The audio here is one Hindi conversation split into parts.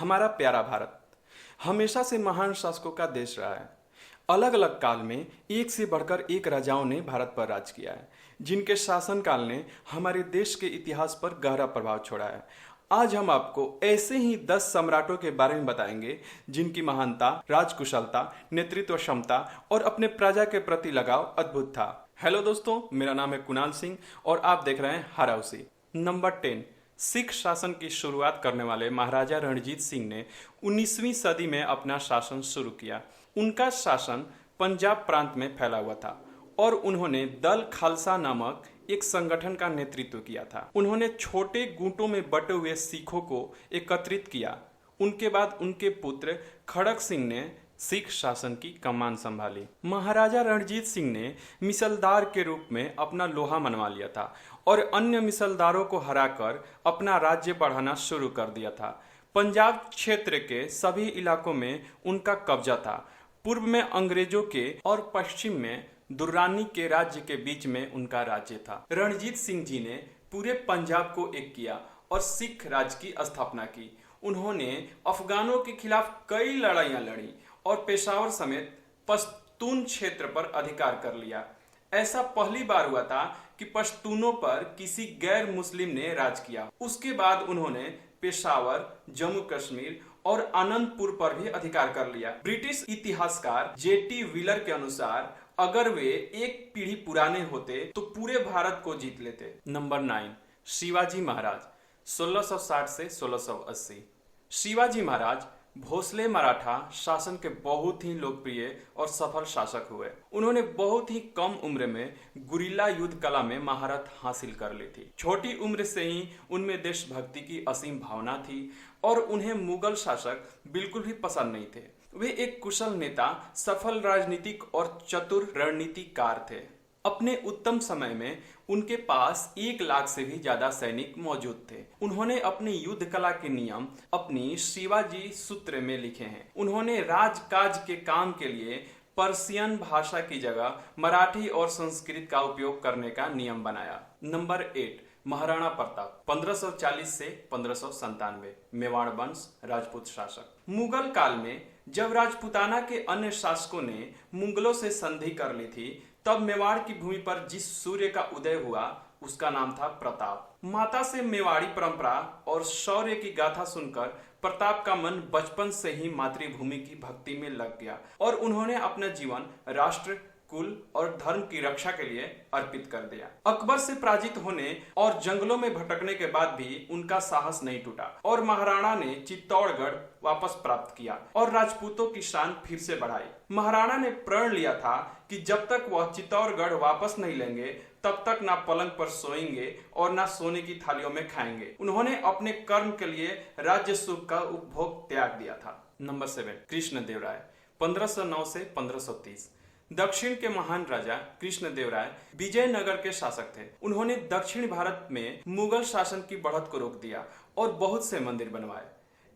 हमारा प्यारा भारत हमेशा से महान शासकों का देश रहा है। अलग अलग काल में एक से बढ़कर एक राजाओं ने भारत पर राज किया है, जिनके शासनकाल ने हमारे देश के इतिहास पर गहरा प्रभाव छोड़ा है। आज हम आपको ऐसे ही 10 सम्राटों के बारे में बताएंगे जिनकी महानता, राजकुशलता, नेतृत्व क्षमता और अपने प्रजा के प्रति लगाव अद्भुत था। हेलो दोस्तों, मेरा नाम है कुणाल सिंह और आप देख रहे हैं हराउसी। नंबर 10, सिख शासन की शुरुआत करने वाले महाराजा रणजीत सिंह ने 19वीं सदी में अपना शासन शुरू किया। उनका शासन पंजाब प्रांत में फैला हुआ था और उन्होंने दल खालसा नामक एक संगठन का नेतृत्व किया था। उन्होंने छोटे गुटों में बटे हुए सिखों को एकत्रित किया। उनके बाद उनके पुत्र खड़क सिंह ने सिख शासन की कमान संभाली। महाराजा रणजीत सिंह ने मिसलदार के रूप में अपना लोहा मनवा लिया था और अन्य मिसलदारों को हराकर अपना राज्य बढ़ाना शुरू कर दिया था। पंजाब क्षेत्र के सभी इलाकों में उनका कब्जा था। पूर्व में अंग्रेजों के और पश्चिम में दुर्रानी के राज्य के बीच में उनका राज्य था। रणजीत सिंह जी ने पूरे पंजाब को एक किया और सिख राज्य की स्थापना की। उन्होंने अफगानों के खिलाफ कई लड़ाइयां लड़ी और पेशावर समेत पश्तून क्षेत्र पर अधिकार कर लिया। ऐसा पहली बार हुआ था कि पश्तूनों पर किसी गैर मुस्लिम ने राज किया। उसके बाद उन्होंने पेशावर, जम्मू कश्मीर और आनंदपुर पर भी अधिकार कर लिया। ब्रिटिश इतिहासकार जेटी व्हीलर के अनुसार अगर वे एक पीढ़ी पुराने होते तो पूरे भारत को जीत लेते। नंबर 9, शिवाजी महाराज 1660 से 1680। शिवाजी महाराज भोसले मराठा शासन के बहुत ही लोकप्रिय और सफल शासक हुए। उन्होंने बहुत ही कम उम्र में गुरिल्ला युद्ध कला में महारत हासिल कर ली थी। छोटी उम्र से ही उनमें देशभक्ति की असीम भावना थी और उन्हें मुगल शासक बिल्कुल भी पसंद नहीं थे। वे एक कुशल नेता, सफल राजनीतिक और चतुर रणनीतिकार थे। अपने उत्तम समय में उनके पास 1 लाख से भी ज्यादा सैनिक मौजूद थे। उन्होंने अपनी युद्ध कला के नियम अपनी शिवाजी सूत्र में लिखे हैं। उन्होंने राजकाज के काम के लिए पर्शियन भाषा की जगह मराठी और संस्कृत का उपयोग करने का नियम बनाया। नंबर 8, महाराणा प्रताप 1540 से 1597। मेवाड़ वंश, राजपूत शासक। मुगल काल में जब राजपूताना के अन्य शासकों ने मुगलों से संधि कर ली थी, तब मेवाड़ की भूमि पर जिस सूर्य का उदय हुआ उसका नाम था प्रताप। माता से मेवाड़ी परंपरा और शौर्य की गाथा सुनकर प्रताप का मन बचपन से ही मातृभूमि की भक्ति में लग गया और उन्होंने अपना जीवन राष्ट्र, कुल और धर्म की रक्षा के लिए अर्पित कर दिया। अकबर से पराजित होने और जंगलों में भटकने के बाद भी उनका साहस नहीं टूटा और महाराणा ने चित्तौड़गढ़ वापस प्राप्त किया और राजपूतों की शान फिर से बढ़ाई। महाराणा ने प्रण लिया था कि जब तक वह चित्तौड़गढ़ वापस नहीं लेंगे तब तक ना पलंग पर सोएंगे और ना सोने की थालियों में खाएंगे। उन्होंने अपने कर्म के लिए राज्य सुख का उपभोग त्याग दिया था। नंबर 7, कृष्णदेवराय 1509 से 1530। दक्षिण के महान राजा कृष्णदेवराय विजयनगर के शासक थे। उन्होंने दक्षिण भारत में मुगल शासन की बढ़त को रोक दिया और बहुत से मंदिर बनवाए।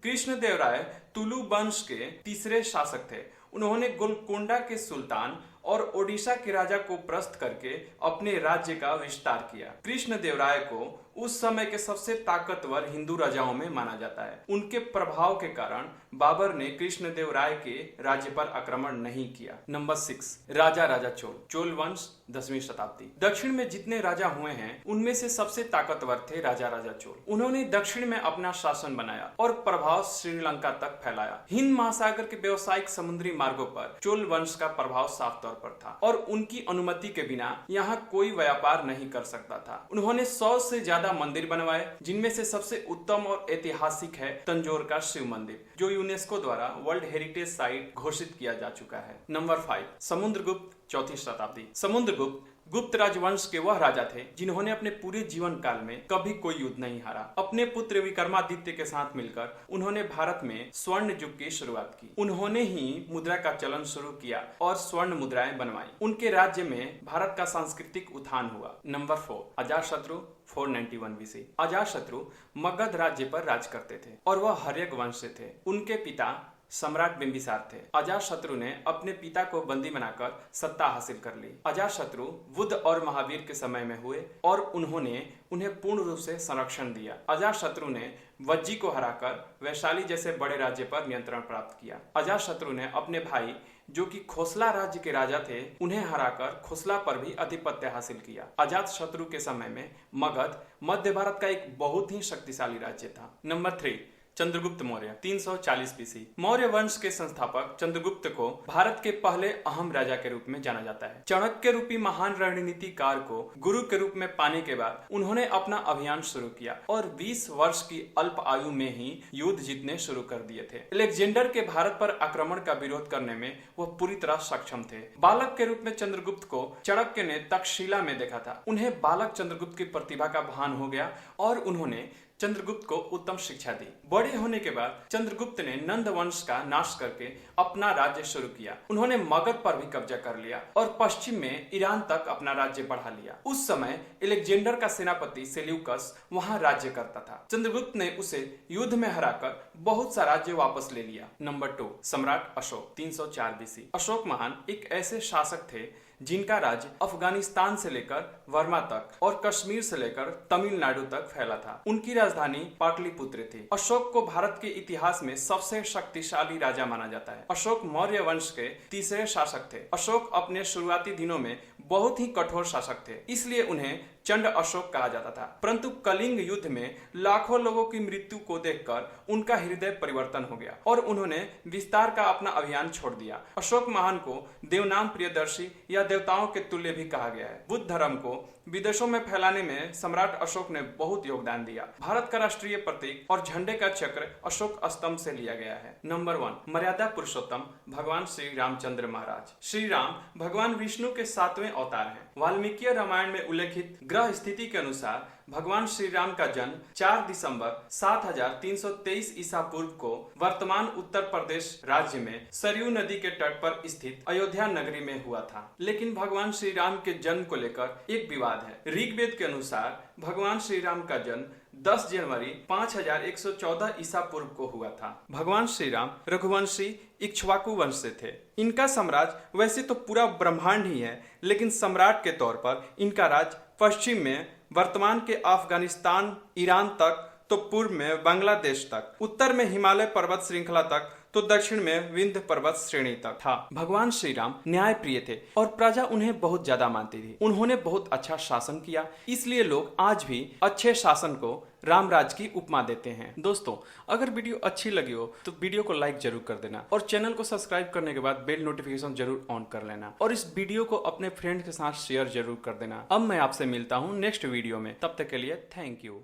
कृष्णदेवराय तुलु वंश के तीसरे शासक थे। उन्होंने गोलकोंडा के सुल्तान और ओडिशा के राजा को परास्त करके अपने राज्य का विस्तार किया। कृष्णदेवराय को उस समय के सबसे ताकतवर हिंदू राजाओं में माना जाता है। उनके प्रभाव के कारण बाबर ने कृष्णदेवराय के राज्य पर आक्रमण नहीं किया। नंबर 6, राजा चोल। चोल वंश 10वीं शताब्दी। दक्षिण में जितने राजा हुए हैं उनमें से सबसे ताकतवर थे राजा चोल। उन्होंने दक्षिण में अपना शासन बनाया और प्रभाव श्रीलंका तक फैलाया। हिंद महासागर के व्यवसायिक समुद्री मार्गों पर चोल वंश का प्रभाव साफ तौर पर था और उनकी अनुमति के बिना यहाँ कोई व्यापार नहीं कर सकता था। उन्होंने 100 से ज्यादा मंदिर बनवाए, जिनमें से सबसे उत्तम और ऐतिहासिक है तंजौर का शिव मंदिर, जो यूनेस्को द्वारा वर्ल्ड हेरिटेज साइट घोषित किया जा चुका है। नंबर 5, समुद्रगुप्त 4वीं शताब्दी। समुद्रगुप्त गुप्त राजवंश के वह राजा थे जिन्होंने अपने पूरे जीवन काल में कभी कोई युद्ध नहीं हारा। अपने पुत्र विक्रमादित्य के साथ मिलकर उन्होंने भारत में स्वर्ण युग की शुरुआत की। उन्होंने ही मुद्रा का चलन शुरू किया और स्वर्ण मुद्राएं बनवाई। उनके राज्य में भारत का सांस्कृतिक उत्थान हुआ। Number 4, Ajatashatru 491 BC। अजातशत्रु मगध राज्य पर राज करते थे और वह हर्यक वंश से थे। उनके पिता सम्राट बिंबिसार थे। अजातशत्रु ने अपने पिता को बंदी बनाकर सत्ता हासिल कर ली। अजातशत्रु बुद्ध और महावीर के समय में हुए और उन्होंने उन्हें पूर्ण रूप से संरक्षण दिया। अजातशत्रु ने वज्जी को हराकर वैशाली जैसे बड़े राज्य पर नियंत्रण प्राप्त किया। अजातशत्रु ने अपने भाई जो कि खोसला राज्य के राजा थे उन्हें हराकर खोसला पर भी आधिपत्य हासिल किया। अजातशत्रु के समय में मगध मध्य भारत का एक बहुत ही शक्तिशाली राज्य था। Number 3, Chandragupta Maurya 340 BC. मौर्य वंश के संस्थापक चंद्रगुप्त को भारत के पहले अहम राजा के रूप में जाना जाता है। चाणक्य रूपी महान रणनीतिकार को गुरु के रूप में पाने के बाद उन्होंने अपना अभियान शुरू किया और 20 वर्ष की अल्प आयु में ही युद्ध जीतने शुरू कर दिए थे। अलेक्जेंडर के भारत पर आक्रमण का विरोध करने में वह पूरी तरह सक्षम थे। बालक के रूप में चंद्रगुप्त को चाणक्य ने तक्षशिला में देखा था। उन्हें बालक चंद्रगुप्त की प्रतिभा का भान हो गया और उन्होंने चंद्रगुप्त को उत्तम शिक्षा दी। बड़े होने के बाद चंद्रगुप्त ने नंद वंश का नाश करके अपना राज्य शुरू किया। उन्होंने मगध पर भी कब्जा कर लिया और पश्चिम में ईरान तक अपना राज्य बढ़ा लिया। उस समय अलेक्जेंडर का सेनापति सेल्यूकस वहां राज्य करता था। चंद्रगुप्त ने उसे युद्ध में हराकर बहुत सा राज्य वापस ले लिया। नंबर 2, सम्राट अशोक 304 बीसी। अशोक महान एक ऐसे शासक थे जिनका राज्य अफगानिस्तान से लेकर वर्मा तक और कश्मीर से लेकर तमिलनाडु तक फैला था। उनकी राजधानी पाटलिपुत्र थी। अशोक को भारत के इतिहास में सबसे शक्तिशाली राजा माना जाता है। अशोक मौर्य वंश के तीसरे शासक थे। अशोक अपने शुरुआती दिनों में बहुत ही कठोर शासक थे, इसलिए उन्हें चंड अशोक कहा जाता था। परंतु कलिंग युद्ध में लाखों लोगों की मृत्यु को देखकर उनका हृदय परिवर्तन हो गया और उन्होंने विस्तार का अपना अभियान छोड़ दिया। अशोक महान को देवनाम प्रियदर्शी या देवताओं के तुल्य भी कहा गया है। बुद्ध धर्म को विदेशों में फैलाने में सम्राट अशोक ने बहुत योगदान दिया। भारत का राष्ट्रीय प्रतीक और झंडे का चक्र अशोक स्तंभ से लिया गया है। नंबर 1, मर्यादा पुरुषोत्तम भगवान श्री रामचंद्र महाराज। श्री राम भगवान विष्णु के 7वें अवतार हैं। वाल्मीकि रामायण में उल्लेखित ग्रह स्थिति के अनुसार भगवान श्री राम का जन्म 4 दिसंबर 7323 ईसा पूर्व को वर्तमान उत्तर प्रदेश राज्य में सरयू नदी के तट पर स्थित अयोध्या नगरी में हुआ था। लेकिन भगवान श्री राम के जन्म को लेकर एक विवाद है। ऋग्वेद के अनुसार भगवान श्री राम का जन्म 10 जनवरी 5114 ईसा पूर्व को हुआ था। भगवान श्री राम रघुवंशी इक्ष्वाकु वंश से थे। इनका साम्राज्य वैसे तो पूरा ब्रह्मांड ही है, लेकिन सम्राट के तौर पर इनका राज पश्चिम में वर्तमान के अफगानिस्तान ईरान तक, तो पूर्व में बांग्लादेश तक, उत्तर में हिमालय पर्वत श्रृंखला तक, तो दक्षिण में विंध्य पर्वत श्रेणी तक था। भगवान श्री राम न्याय प्रिय थे और प्रजा उन्हें बहुत ज्यादा मानती थी। उन्होंने बहुत अच्छा शासन किया, इसलिए लोग आज भी अच्छे शासन को रामराज की उपमा देते हैं। दोस्तों, अगर वीडियो अच्छी लगी हो तो वीडियो को लाइक जरूर कर देना और चैनल को सब्सक्राइब करने के बाद बेल नोटिफिकेशन जरूर ऑन कर लेना और इस वीडियो को अपने फ्रेंड के साथ शेयर जरूर कर देना। अब मैं आपसे मिलता हूँ नेक्स्ट वीडियो में, तब तक के लिए थैंक यू।